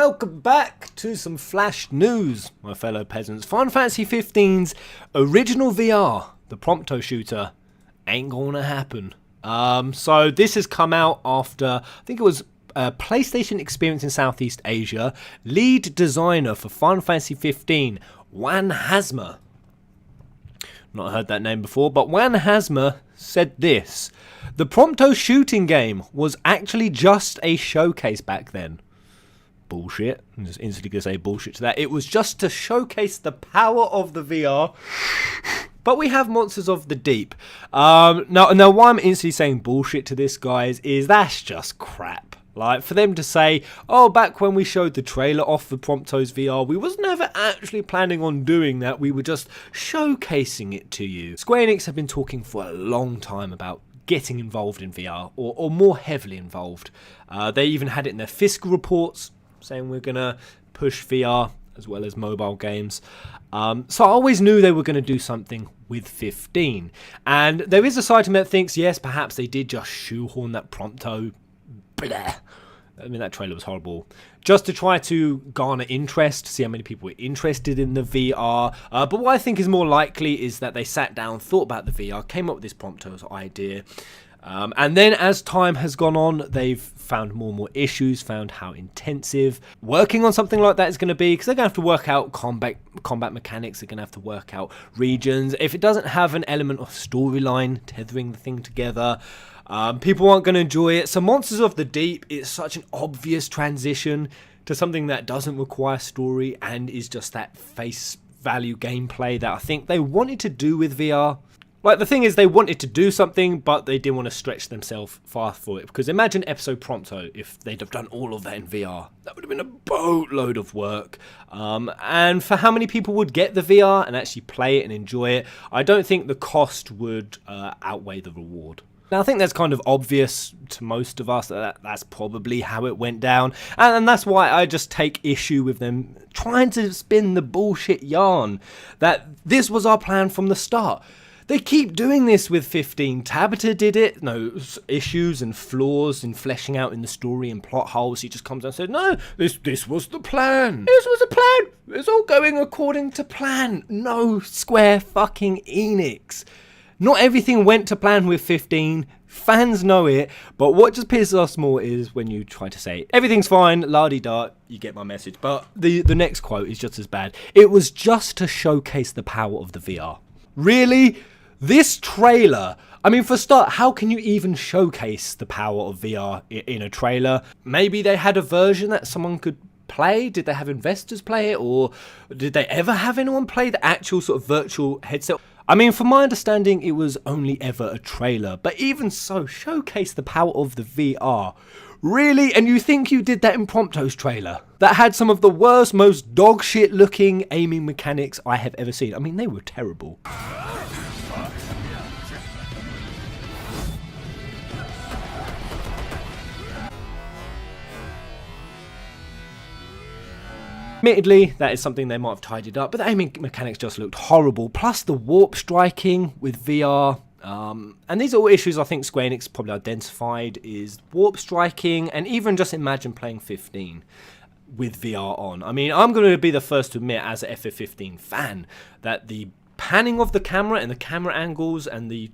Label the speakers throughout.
Speaker 1: welcome back to some flash news, my fellow peasants. Final Fantasy XV's original VR, the Prompto shooter, ain't gonna happen. So this has come out after, I think it was PlayStation Experience in Southeast Asia. Lead designer for Final Fantasy XV, Juan Hazma. Not heard that name before, but Juan Hazma said this: the Prompto shooting game was actually just a showcase back then. Bullshit. I'm just instantly going to say bullshit to that. It was just to showcase the power of the VR. But we have Monsters of the Deep. Now, why I'm instantly saying bullshit to this, guys, is that's just crap. Like, for them to say, oh, back when we showed the trailer off the Prompto's VR, we was never actually planning on doing that. We were just showcasing it to you. Square Enix have been talking for a long time about getting involved in VR, or more heavily involved. They even had it in their fiscal reports, saying we're going to push VR as well as mobile games. So I always knew they were going to do something with 15. And there is a side to me that thinks, yes, perhaps they did just shoehorn that Prompto. Blah. I mean, that trailer was horrible. Just to try to garner interest, see how many people were interested in the VR. But what I think is more likely is that they sat down, thought about the VR, came up with this Prompto's idea. And then as time has gone on, they've found more and more issues, found how intensive working on something like that is going to be, because they're going to have to work out combat mechanics, they're going to have to work out regions. If it doesn't have an element of storyline tethering the thing together, people aren't going to enjoy it. So Monsters of the Deep is such an obvious transition to something that doesn't require story and is just that face value gameplay that I think they wanted to do with VR. Like, the thing is, they wanted to do something, but they didn't want to stretch themselves far for it. Because imagine episode Prompto, if they'd have done all of that in VR. That would have been a boatload of work. And for how many people would get the VR and actually play it and enjoy it, I don't think the cost would outweigh the reward. Now, I think that's kind of obvious to most of us that that's probably how it went down. And that's why I just take issue with them trying to spin the bullshit yarn that this was our plan from the start. They keep doing this with 15. Tabata did it. No issues and flaws in fleshing out in the story and plot holes. He just comes out and said, no, this was the plan. This was the plan. It's all going according to plan. No, Square fucking Enix. Not everything went to plan with 15. Fans know it. But what just pisses us more is when you try to say, everything's fine, la-di-da, you get my message. But the next quote is just as bad. It was just to showcase the power of the VR. Really? This trailer, I mean, for a start, how can you even showcase the power of VR in a trailer? Maybe they had a version that someone could play? Did they have investors play it? Or did they ever have anyone play the actual sort of virtual headset? I mean, from my understanding, it was only ever a trailer. But even so, showcase the power of the VR. Really? And you think you did that in Prompto's trailer? That had some of the worst, most dog shit looking aiming mechanics I have ever seen. I mean, they were terrible. Admittedly, that is something they might have tidied up, but the aiming mechanics just looked horrible. Plus the warp striking with VR. And these are all issues I think Square Enix probably identified, is warp striking, and even just imagine playing 15 with VR on. I mean, I'm going to be the first to admit as a FF15 fan that the panning of the camera and the camera angles and the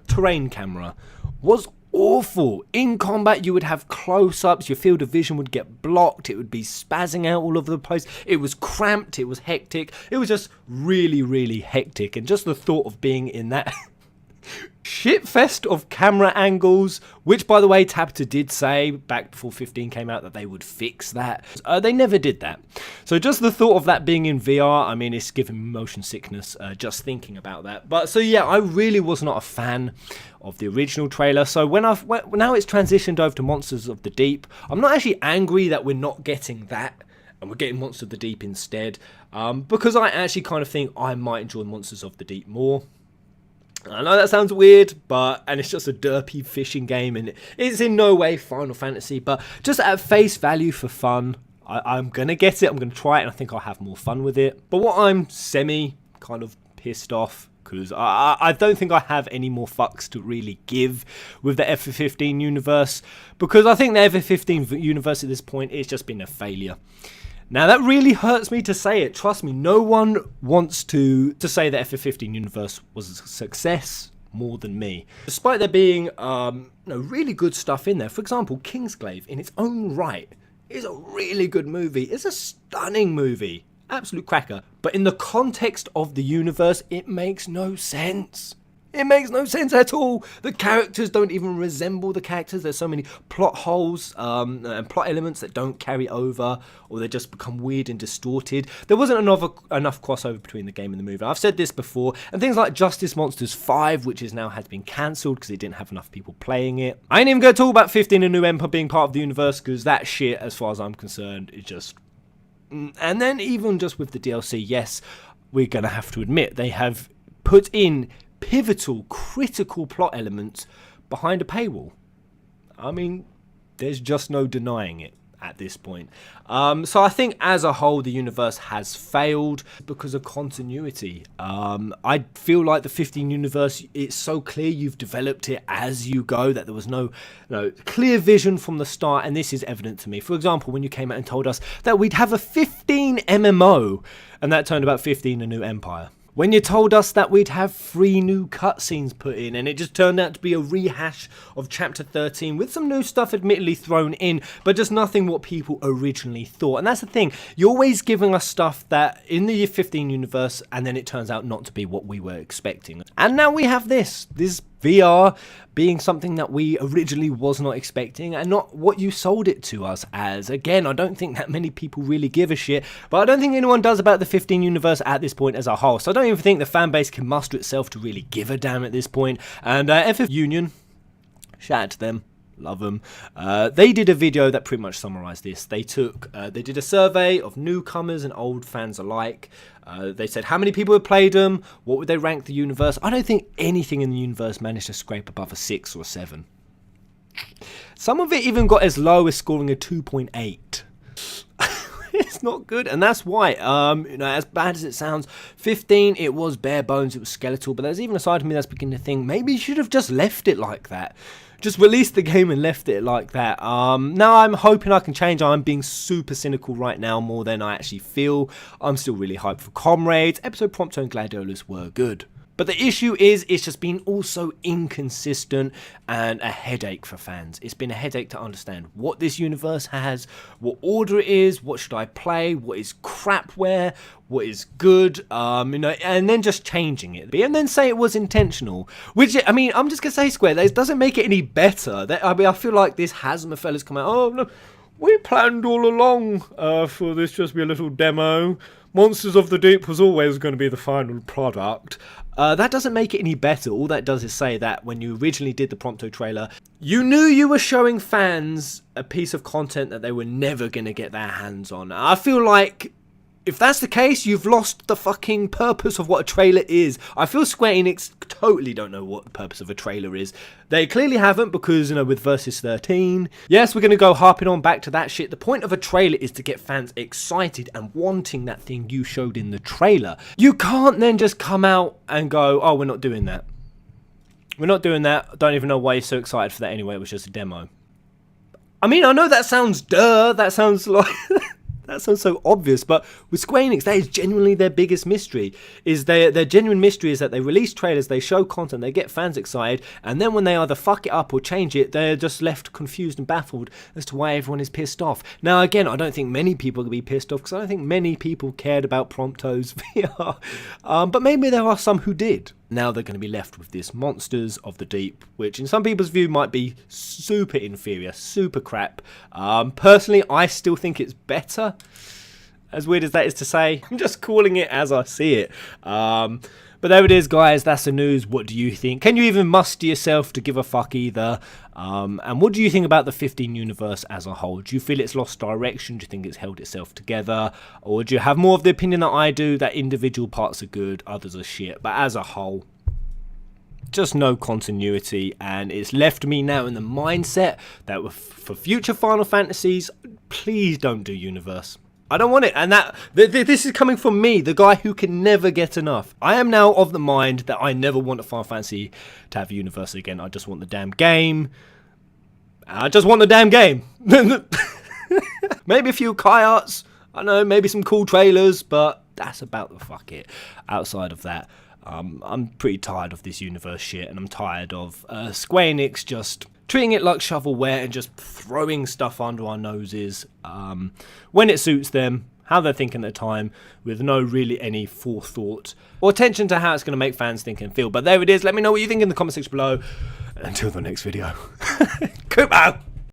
Speaker 1: terrain camera was awful. In combat you would have close-ups, your field of vision would get blocked, it would be spazzing out all over the place, it was cramped, it was hectic, it was just really, really hectic. And just the thought of being in that shitfest of camera angles, which by the way Tabata did say back before 15 came out that they would fix that. They never did that. So just the thought of that being in VR, I mean, it's giving me motion sickness just thinking about that. But so yeah, I really was not a fan of the original trailer. So now it's transitioned over to Monsters of the Deep, I'm not actually angry that we're not getting that and we're getting Monsters of the Deep instead, because I actually kind of think I might enjoy Monsters of the Deep more. I know that sounds weird, and it's just a derpy fishing game, and it's in no way Final Fantasy, but just at face value for fun, I'm going to get it, I'm going to try it, and I think I'll have more fun with it. But what I'm kind of pissed off because I don't think I have any more fucks to really give with the FF15 universe, because I think the FF15 universe at this point it's just been a failure. Now that really hurts me to say it. Trust me, no one wants to say the FF15 universe was a success more than me. Despite there being really good stuff in there. For example, Kingsglaive in its own right is a really good movie. It's a stunning movie. Absolute cracker. But in the context of the universe, it makes no sense. It makes no sense at all. The characters don't even resemble the characters. There's so many plot holes and plot elements that don't carry over, or they just become weird and distorted. There wasn't enough crossover between the game and the movie. I've said this before. And things like Justice Monsters 5, which is now has been cancelled because it didn't have enough people playing it. I ain't even going to talk about 15 and New Empire being part of the universe, because that shit, as far as I'm concerned, is just... And then even just with the DLC, yes, we're going to have to admit, they have put in pivotal, critical plot elements behind a paywall. I mean, there's just no denying it at this point. So I think as a whole, the universe has failed because of continuity. I feel like the 15 universe, it's so clear you've developed it as you go, that there was no clear vision from the start, and this is evident to me. For example, when you came out and told us that we'd have a 15 MMO, and that turned about 15 A New Empire. When you told us that we'd have 3 new cutscenes put in, and it just turned out to be a rehash of Chapter 13 with some new stuff admittedly thrown in, but just nothing what people originally thought. And that's the thing, you're always giving us stuff that in the Year 15 universe, and then it turns out not to be what we were expecting. And now we have this VR being something that we originally was not expecting, and not what you sold it to us as. Again, I don't think that many people really give a shit, but I don't think anyone does about the 15 universe at this point as a whole, so I don't even think the fan base can muster itself to really give a damn at this point. And FF Union, shout out to them. Love them. They did a video that pretty much summarized this. They did a survey of newcomers and old fans alike. They said how many people had played them, what would they rank the universe. I don't think anything in the universe managed to scrape above a 6 or a 7. Some of it even got as low as scoring a 2.8. It's not good, and that's why, as bad as it sounds, 15, it was bare bones, it was skeletal, but there's even a side of me that's beginning to think maybe you should have just left it like that. Just released the game and left it like that. Now I'm hoping I can change. I'm being super cynical right now, more than I actually feel. I'm still really hyped for Comrades. Episode Prompto and Gladiolus were good. But the issue is, it's just been also inconsistent and a headache for fans. It's been a headache to understand what this universe has, what order it is, what should I play, what is crapware, what is good, and then just changing it. And then say it was intentional. Which, I mean, I'm just going to say, Square, that doesn't make it any better. I feel like this Hasma fella's come out, oh, no, we planned all along for this just be a little demo. Monsters of the Deep was always going to be the final product. That doesn't make it any better. All that does is say that when you originally did the Prompto trailer, you knew you were showing fans a piece of content that they were never going to get their hands on. I feel like if that's the case, you've lost the fucking purpose of what a trailer is. I feel Square Enix totally don't know what the purpose of a trailer is. They clearly haven't, because, with Versus 13, yes, we're going to go harping on back to that shit. The point of a trailer is to get fans excited and wanting that thing you showed in the trailer. You can't then just come out and go, oh, we're not doing that. We're not doing that. I don't even know why you're so excited for that anyway. It was just a demo. I mean, I know that sounds that sounds like... That sounds so obvious, but with Square Enix, that is genuinely their biggest mystery. Their genuine mystery is that they release trailers, they show content, they get fans excited, and then when they either fuck it up or change it, they're just left confused and baffled as to why everyone is pissed off. Now, again, I don't think many people will be pissed off, because I don't think many people cared about Prompto's VR, but maybe there are some who did. Now they're going to be left with this Monsters of the Deep, which in some people's view might be super inferior, super crap. Personally, I still think it's better. As weird as that is to say, I'm just calling it as I see it. But there it is, guys. That's the news. What do you think? Can you even muster yourself to give a fuck either? And what do you think about the 15 universe as a whole? Do you feel it's lost direction? Do you think it's held itself together? Or do you have more of the opinion that I do, that individual parts are good, others are shit? But as a whole, just no continuity, and it's left me now in the mindset that for future Final Fantasies, please don't do Universe. I don't want it. And this is coming from me, the guy who can never get enough. I am now of the mind that I never want a Final Fantasy to have a universe again. I just want the damn game. I just want the damn game. Maybe a few Kai arts. I don't know, maybe some cool trailers, but that's about the fuck it. Outside of that, I'm pretty tired of this universe shit, and I'm tired of Square Enix just treating it like shovelware and just throwing stuff under our noses when it suits them, how they're thinking at the time, with no really any forethought or attention to how it's going to make fans think and feel. But there it is. Let me know what you think in the comment section below. Until the next video. Kumo!